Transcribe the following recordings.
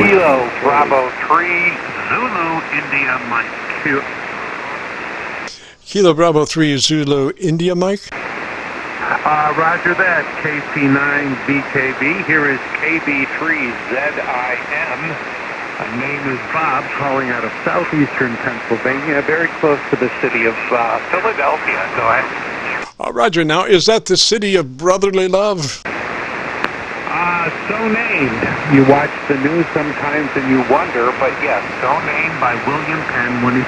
Kilo Bravo 3 Zulu India Mike. Kilo Bravo 3 Zulu India Mike. Roger that, KC9VKV. Here is KB3ZIM. My name is Bob, calling out of southeastern Pennsylvania, very close to the city of Philadelphia. Go ahead. Roger. Now, is that the city of brotherly love? So named. You watch the news sometimes and you wonder, but yes, so named by William Penn when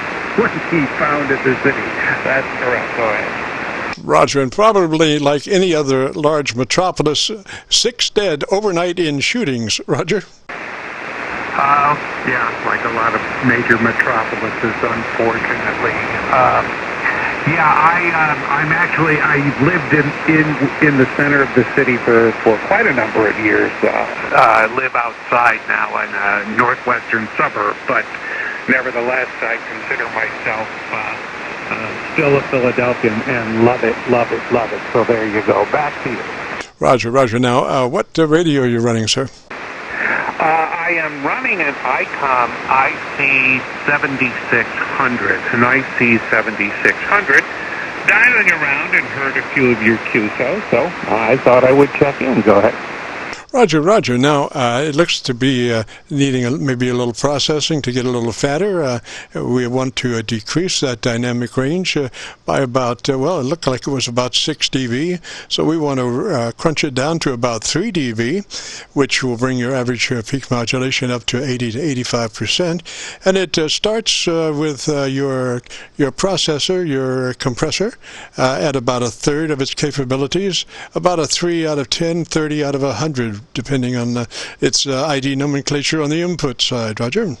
he founded the city. That's correct. Go ahead. Roger, and probably like any other large metropolis, 6 dead overnight in shootings. Roger. Yeah, like a lot of major metropolises, unfortunately. I lived in the center of the city for quite a number of years. I live outside now in a northwestern suburb, but nevertheless, I consider myself still a Philadelphian and love it. So there you go. Back to you. Roger. Now, what radio are you running, sir? I am running an ICOM IC7600, an IC7600. Dialing around and heard a few of your Qso, so I thought I would check in. Go ahead. Roger. Now, it looks to be needing maybe a little processing to get a little fatter. We want to decrease that dynamic range by about, it looked like it was about 6 dB. So we want to crunch it down to about 3 dB, which will bring your average peak modulation up to 80 to 85%. And it starts with your processor, your compressor, at about a third of its capabilities, about a 3 out of 10, 30 out of 100. Depending on its ID nomenclature on the input side. Roger?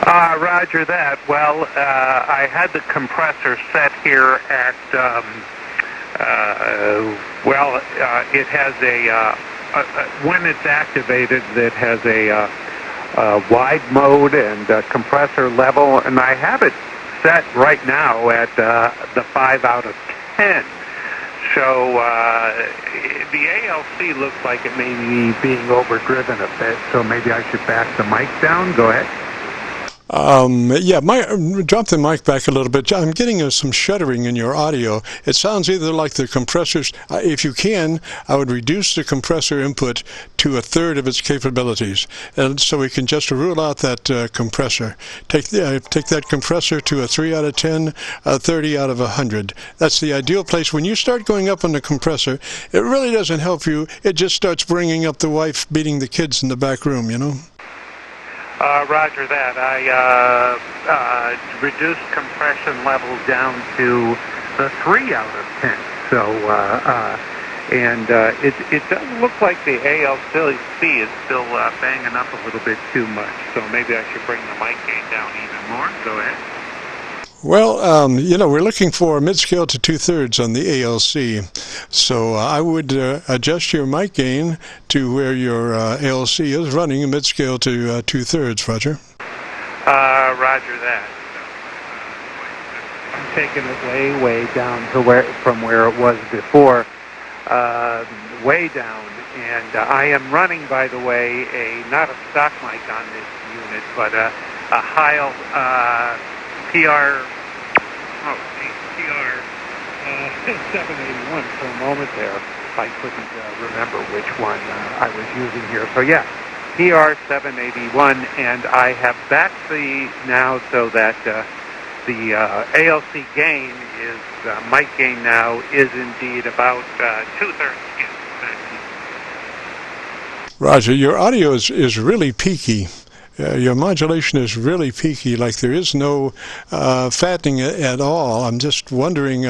Roger that. Well, I had the compressor set here at, it has when it's activated, it has a wide mode and compressor level, and I have it set right now at the 5 out of 10. So the ALC looks like it may be being overdriven a bit, so maybe I should back the mic down. Go ahead. Drop the mic back a little bit. I'm getting some shuddering in your audio. It sounds either like the compressors, if you can, I would reduce the compressor input to a third of its capabilities. And so we can just rule out that compressor. Take that compressor to a 3 out of 10, 30 out of 100. That's the ideal place. When you start going up on the compressor, it really doesn't help you. It just starts bringing up the wife beating the kids in the back room, you know? Roger that. I reduced compression level down to the 3 out of 10. So, it does look like the ALC is still banging up a little bit too much. So maybe I should bring the mic gain down even more. Go ahead. Well, we're looking for mid-scale to 2/3 on the ALC. So I would adjust your mic gain to where your ALC is running mid-scale to 2/3, Roger. Roger that. I'm taking it way down to from where it was before, way down. And I am running, by the way, not a stock mic on this unit, but a AWHILE PR 781 for a moment there. I couldn't remember which one I was using here. So yeah, PR 781, and I have backed now so that the ALC gain is, mic gain now is indeed about 2/3. Roger, your audio is really peaky. Your modulation is really peaky, like there is no fattening at all. I'm just wondering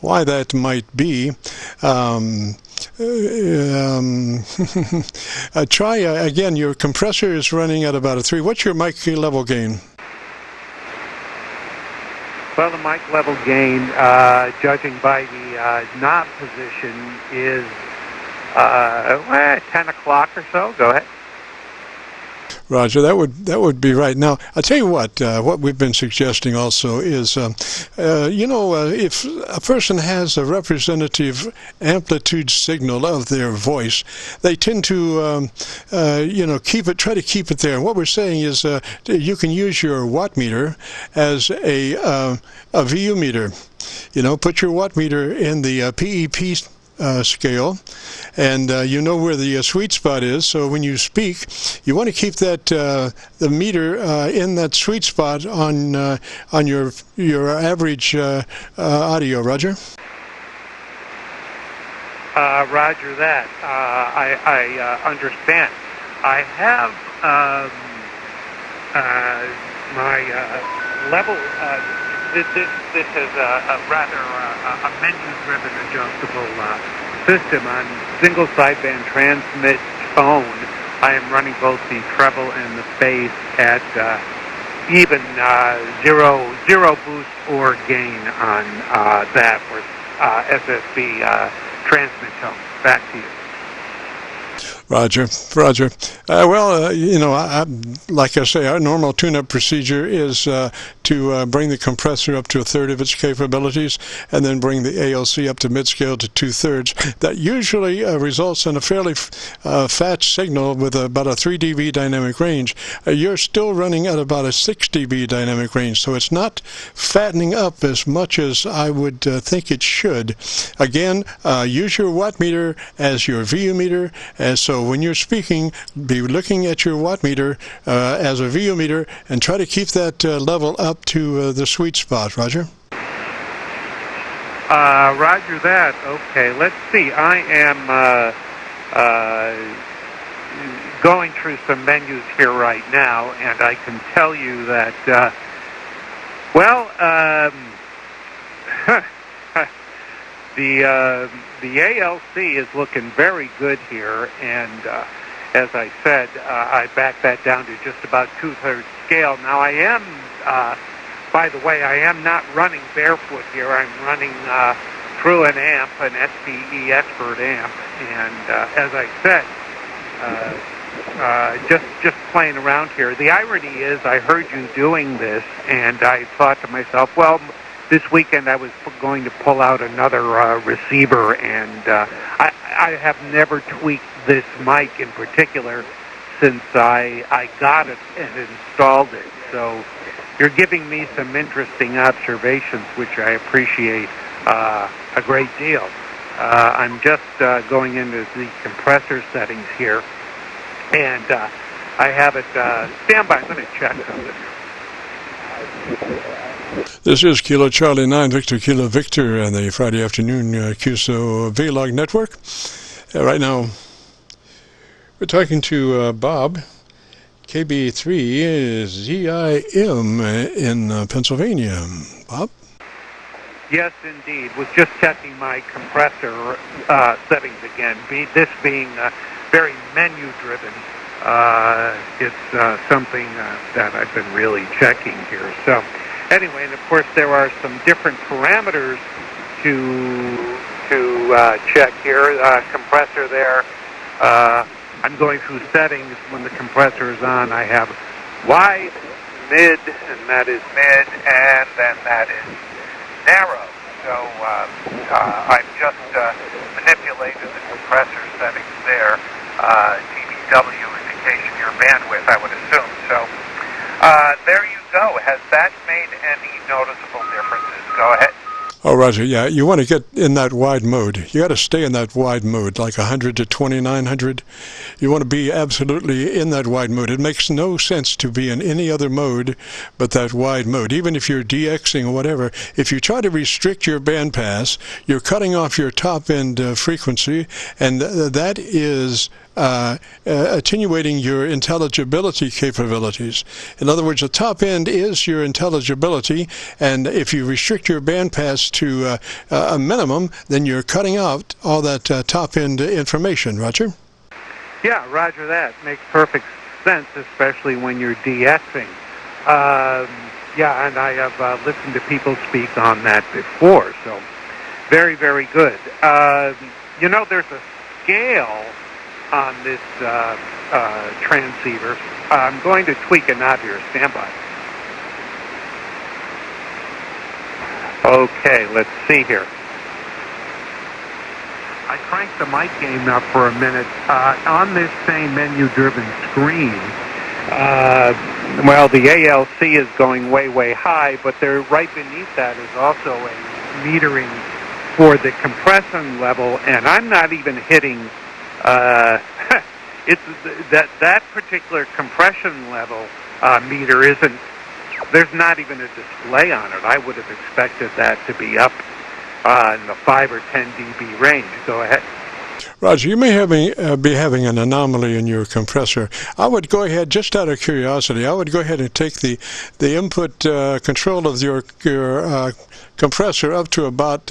why that might be. Try again. Your compressor is running at about a 3. What's your mic level gain? Well, the mic level gain, judging by the knob position, is 10 o'clock or so. Go ahead. Roger, that would be right. Now, I'll tell you what we've been suggesting also is, if a person has a representative amplitude signal of their voice, they tend to, try to keep it there. And what we're saying is you can use your watt meter as a VU meter. Put your watt meter in the PEP scale, and you know where the sweet spot is. So when you speak, you want to keep that the meter in that sweet spot on your average audio. Roger. Roger that. I understand. I have my level. This is a rather a menu-driven adjustable system on single sideband transmit tone. I am running both the treble and the bass at even zero boost or gain on that for SSB transmit tone. Back to you. Roger. Like I say, our normal tune-up procedure is to bring the compressor up to a third of its capabilities, and then bring the ALC up to mid-scale to 2/3. That usually results in a fairly fat signal with about a 3 dB dynamic range. You're still running at about a 6 dB dynamic range, so it's not fattening up as much as I would think it should. Again, use your watt meter as your VU meter, so when you're speaking, be looking at your watt meter as a VU meter, and try to keep that level up to the sweet spot. Roger? Roger that. Okay, let's see. I am going through some menus here right now, and I can tell you that, the ALC is looking very good here, and as I said, I backed that down to just about 2/3 scale. Now I am, by the way, I am not running barefoot here. I'm running through an amp, an SPE Expert amp, and as I said, just playing around here. The irony is, I heard you doing this, and I thought to myself, well, this weekend I was going to pull out another receiver, and I have never tweaked this mic in particular since I got it and installed it. So you're giving me some interesting observations, which I appreciate a great deal. I'm just going into the compressor settings here, and I have it stand by. I'm going to check something. This is Kilo Charlie 9 Victor Kilo Victor and the Friday afternoon Qso-Vlog network. Right now, we're talking to Bob, KB3ZIM in Pennsylvania. Bob? Yes, indeed. Was just checking my compressor settings again. This being very menu-driven, it's something that I've been really checking here. So, anyway, and of course there are some different parameters to check here. Compressor there. I'm going through settings. When the compressor is on, I have wide, mid, and that is mid, and then that is narrow. So I've just manipulated the compressor settings there. dBW indication your bandwidth, I would assume. So there you go. Has that made any noticeable differences? Go ahead. Oh, Roger, yeah, you want to get in that wide mode. You got to stay in that wide mode, like 100 to 2900. You want to be absolutely in that wide mode. It makes no sense to be in any other mode but that wide mode. Even if you're DXing or whatever, if you try to restrict your bandpass, you're cutting off your top-end frequency, and that is attenuating your intelligibility capabilities. In other words, the top end is your intelligibility, and if you restrict your bandpass to a minimum, then you're cutting out all that top end information. Roger? Yeah, roger that. Makes perfect sense, especially when you're DXing. Yeah, and I have listened to people speak on that before, so very, very good. You know, there's a scale on this transceiver. I'm going to tweak a knob here. Stand by. Okay, let's see here. I cranked the mic gain up for a minute. On this same menu-driven screen, well, the ALC is going way, way high, but there, right beneath that is also a metering for the compression level, and I'm not even hitting, it's that particular compression level meter isn't, there's not even a display on it. I would have expected that to be up in the 5 or 10 dB range. Go ahead. Roger, you may be having an anomaly in your compressor. I would go ahead, just out of curiosity, I would go ahead and take the input control of your compressor up to about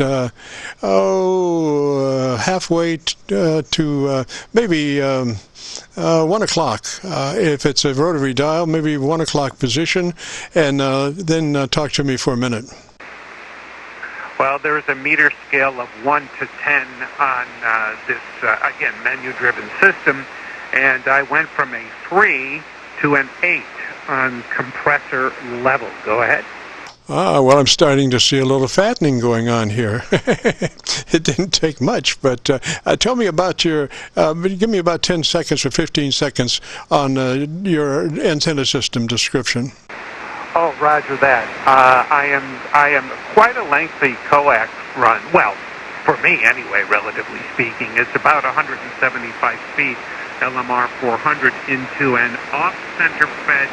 halfway to maybe 1 o'clock. If it's a rotary dial, maybe 1 o'clock position, and then talk to me for a minute. Well, there's a meter scale of 1 to 10 on this, again, menu-driven system, and I went from a 3 to an 8 on compressor level. Go ahead. Well, I'm starting to see a little fattening going on here. It didn't take much, but tell me about your, give me about 10 seconds or 15 seconds on your antenna system description. Oh, roger that. I am quite a lengthy coax run. Well, for me anyway, relatively speaking. It's about 175 feet, LMR 400, into an off-center fed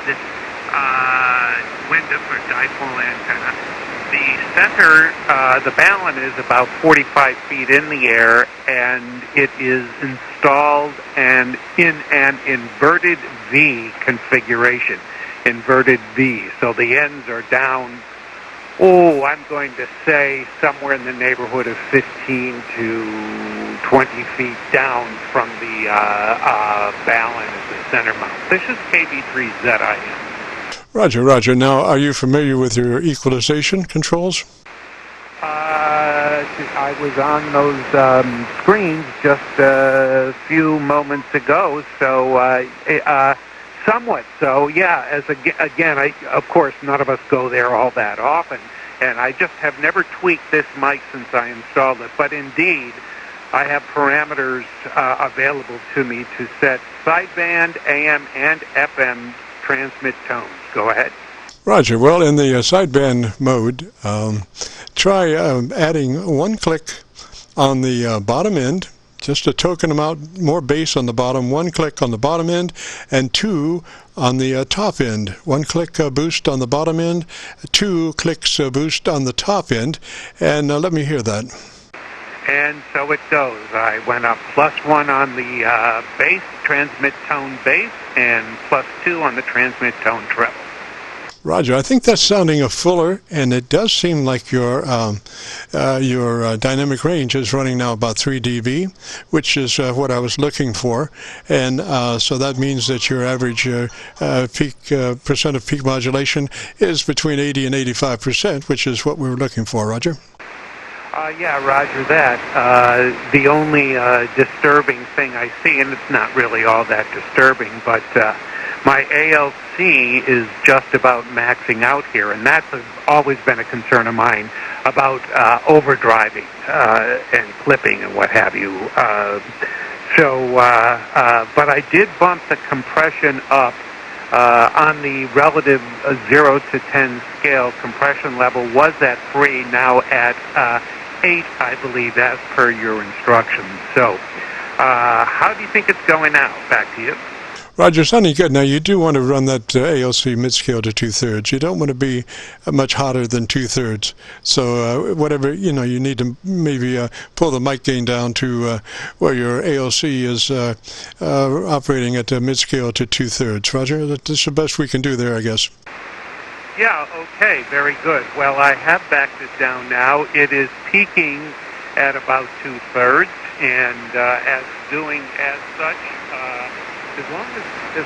Wyndham or dipole antenna. The center, the balun is about 45 feet in the air, and it is installed and in an inverted V configuration. Inverted V. So the ends are down, I'm going to say somewhere in the neighborhood of 15 to 20 feet down from the balun as the center mount. This is KB3ZIM. Roger, Roger. Now, are you familiar with your equalization controls? I was on those screens just a few moments ago, so somewhat so, yeah. Again, of course, none of us go there all that often, and I just have never tweaked this mic since I installed it. But indeed, I have parameters available to me to set sideband, AM, and FM transmit tones. Go ahead. Roger. Well, in the sideband mode, try adding 1 click on the bottom end, just to token them out, more bass on the bottom, 1 click on the bottom end, and 2 on the top end. 1 click boost on the bottom end, 2 clicks boost on the top end, and let me hear that. And so it goes. I went up +1 on the bass, transmit tone bass, and +2 on the transmit tone treble. Roger, I think that's sounding a fuller, and it does seem like your dynamic range is running now about 3 dB, which is what I was looking for, and so that means that your average peak percent of peak modulation is between 80 and 85%, which is what we were looking for. Roger. Yeah, roger that. The only disturbing thing I see, and it's not really all that disturbing, but my ALC is just about maxing out here, and that's always been a concern of mine about overdriving and clipping and what have you. But I did bump the compression up on the relative 0 to 10 scale. Compression level was at 3, now at 8, I believe, as per your instructions. So how do you think it's going now? Back to you. Roger, sounding good. Now, you do want to run that ALC mid-scale to 2/3. You don't want to be much hotter than 2/3. So whatever, you need to maybe pull the mic gain down to where your ALC is operating at mid-scale to 2/3. Roger, that's the best we can do there, I guess. Yeah, okay, very good. Well, I have backed it down now. It is peaking at about 2/3, and as doing as such, as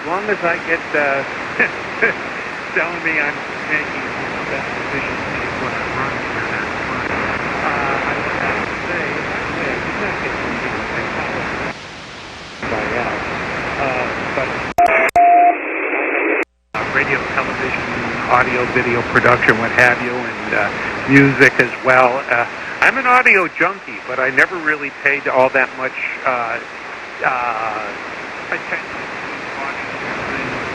long as I get telling me I'm making the best efficiency of what I'm running here, that's fine. I would have to say, he's not getting by out. But audio, video production, what have you, and music as well. I'm an audio junkie, but I never really paid all that much attention to audio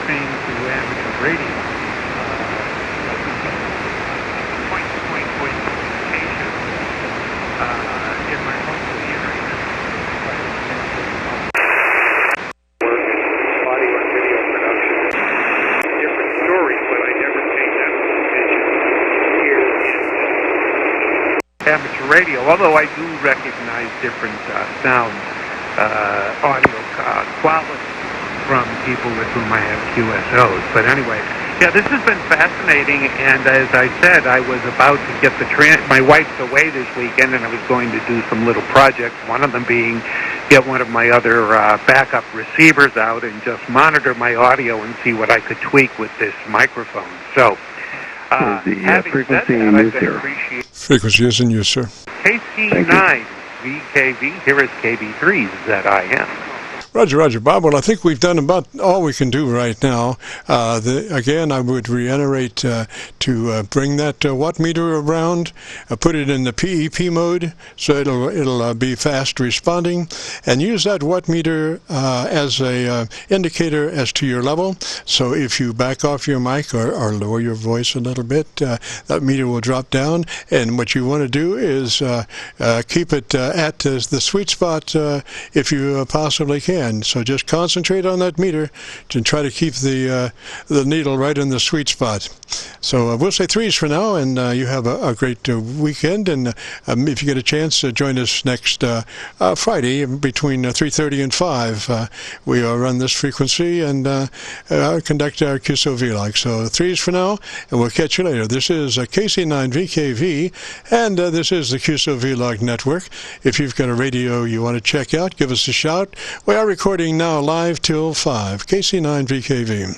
things to amateur radio. Point-to-point voice communication in my local area. Audio and video production. Different story, but I never paid that much attention here in amateur radio, although I do recognize different sound audio quality from people with whom I have QSOs. But anyway, yeah, this has been fascinating, and as I said, I was about to get my wife's away this weekend, and I was going to do some little projects, one of them being get one of my other backup receivers out and just monitor my audio and see what I could tweak with this microphone. So, having said that, I've been appreciating... Frequency is in use, sir. KC9VKV, here is KB3ZIM. Roger, Bob. Well, I think we've done about all we can do right now. Again, I would reiterate to bring that watt meter around, put it in the PEP mode so it'll be fast responding, and use that watt meter as a indicator as to your level. So if you back off your mic or lower your voice a little bit, that meter will drop down. And what you want to do is keep it at the sweet spot if you possibly can. So just concentrate on that meter to try to keep the needle right in the sweet spot. So we'll say 3s for now, and you have a great weekend. And if you get a chance, join us next Friday between 3:30 and 5. We run this frequency and conduct our Qso-Vlog. So 3s for now, and we'll catch you later. This is KC9VKV, and this is the Qso-Vlog network. If you've got a radio you want to check out, give us a shout. We are recording now live till 5. KC9VKV.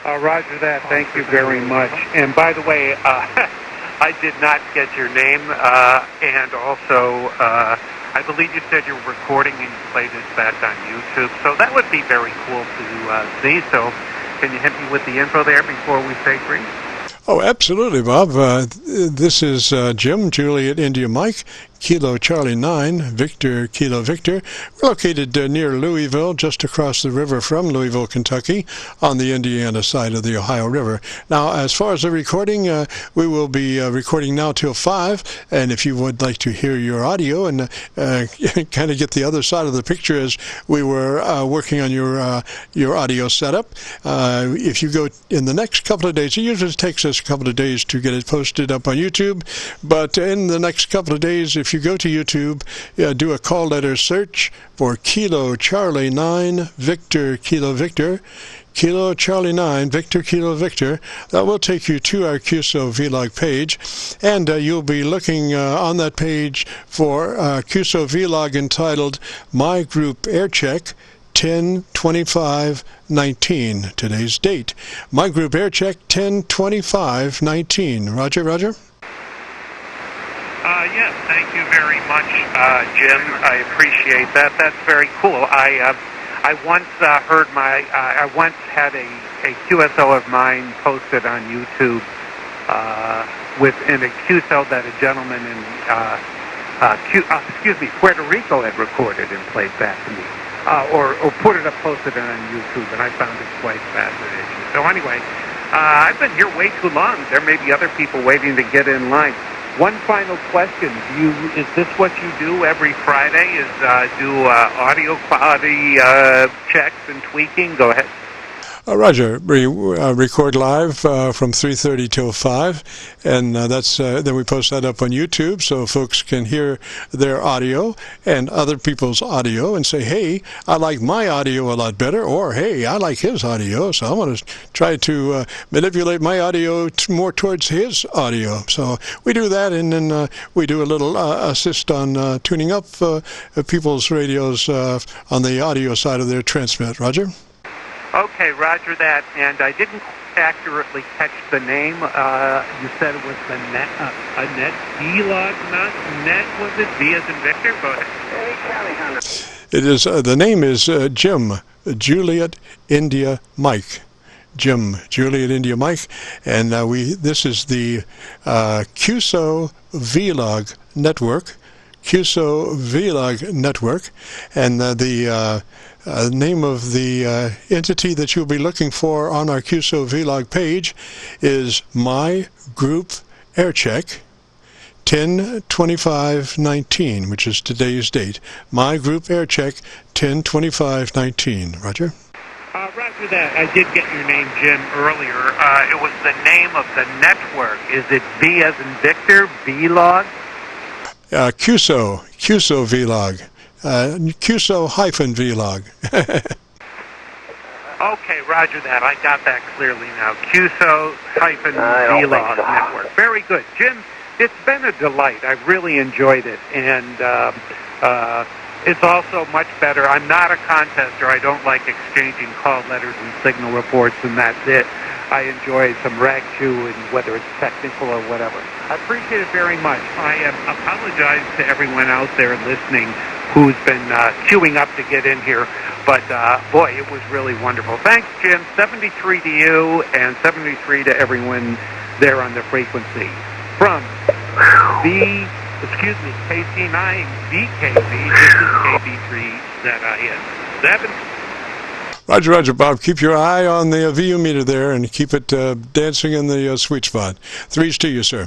Roger that. Thank you very much. And by the way, I did not get your name, and also I believe you said you're recording and you play this back on YouTube, so that would be very cool to see. So can you hit me with the info there before we say 3? Oh, absolutely, Bob. This is Jim, Juliet, India, Mike, Kilo Charlie 9, Victor Kilo Victor. We're located near Louisville, just across the river from Louisville, Kentucky, on the Indiana side of the Ohio River. Now, as far as the recording, we will be recording now till 5, and if you would like to hear your audio and kind of get the other side of the picture as we were working on your audio setup, if you go in the next couple of days, it usually takes us a couple of days to get it posted up on YouTube, but in the next couple of days, if you go to YouTube, do a call letter search for Kilo Charlie 9 Victor Kilo Victor, Kilo Charlie 9 Victor Kilo Victor. That will take you to our Qso-Vlog page, and you'll be looking on that page for Qso-Vlog entitled My Group Air Check 10/25/19, today's date. My Group Air Check 10/25/19. Roger? Yes, thank you very much, Jim. I appreciate that. That's very cool. I once I once had a QSO of mine posted on YouTube within a QSO that a gentleman in Puerto Rico had recorded and played back to me, or posted it on YouTube, and I found it quite fascinating. So anyway, I've been here way too long. There may be other people waiting to get in line. One final question: is this what you do every Friday? Is do audio quality checks and tweaking? Go ahead. Roger, we record live from 3:30 till 5, and then we post that up on YouTube so folks can hear their audio and other people's audio and say, hey, I like my audio a lot better, or hey, I like his audio, so I want to try to manipulate my audio more towards his audio. So we do that, and then we do a little assist on tuning up people's radios on the audio side of their transmit. Roger? Okay, roger that. And I didn't accurately catch the name. You said it was the net, a net D-log, not net, was it? V as in Victor? Go ahead. It is, the name is Jim, Juliet, India, Mike. Jim, Juliet India Mike, and this is the Qso-Vlog network. Qso-Vlog network, and the name of the entity that you'll be looking for on our Qso-Vlog page is My Group Aircheck 10/25/19, which is today's date. My Group Aircheck 10/25/19. Roger? Roger that. I did get your name, Jim, earlier. It was the name of the network. Is it V as in Victor, Vlog? Qso-Vlog. Qso-Vlog. Okay, roger that. I got that clearly now. Qso-Vlog network. Very good. Jim, it's been a delight. I've really enjoyed it. And it's also much better. I'm not a contester. I don't like exchanging call letters and signal reports, and that's it. I enjoy some rag chew, and whether it's technical or whatever. I appreciate it very much. I apologize to everyone out there listening who's been queuing up to get in here. But, boy, it was really wonderful. Thanks, Jim. 73 to you and 73 to everyone there on the frequency. From KC9VKV, this is KB3ZIM. 7. Roger, Roger, Bob. Keep your eye on the VU meter there and keep it dancing in the sweet spot. 3's to you, sir.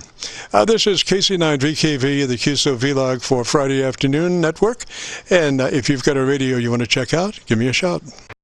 This is KC9VKV, the Qso-Vlog for Friday Afternoon Network. And if you've got a radio you want to check out, give me a shout.